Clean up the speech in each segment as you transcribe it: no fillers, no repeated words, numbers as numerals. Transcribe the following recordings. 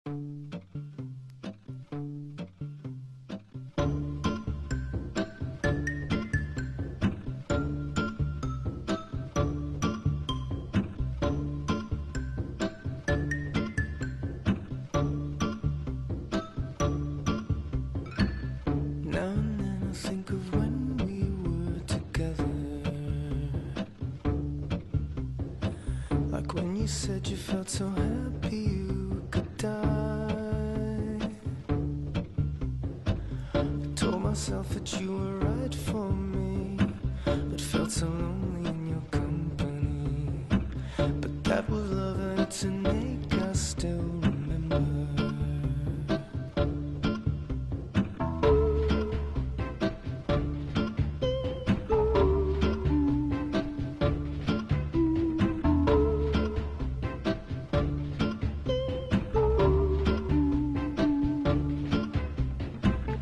Now and then I think of when we were together, like when you said you felt so happy you could die. I told myself that you were right for me, but felt so lonely in your company. But that was love and it's an ache I still remember.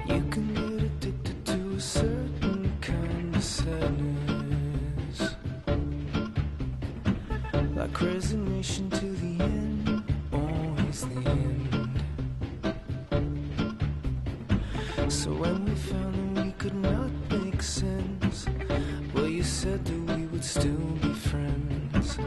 You can get addicted to a certain kind of sadness, like resignation to the end, always the end. So when we found that we could not make sense, well, you said that we would still be friends.